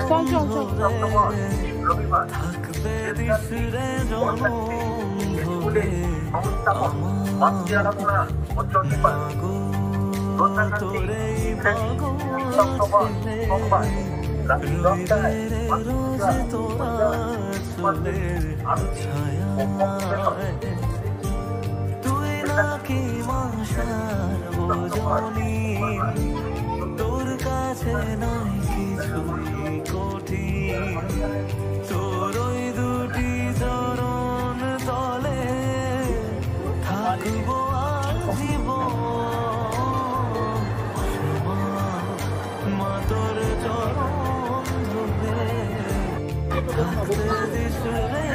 চল চল চল। তোর কাছে নাই কিছুই কঠিন, তোর ওই দুটি চরণ তলে থাকবো আজীবন। মা তোর চরণ ধরে থাকতে দিস রে।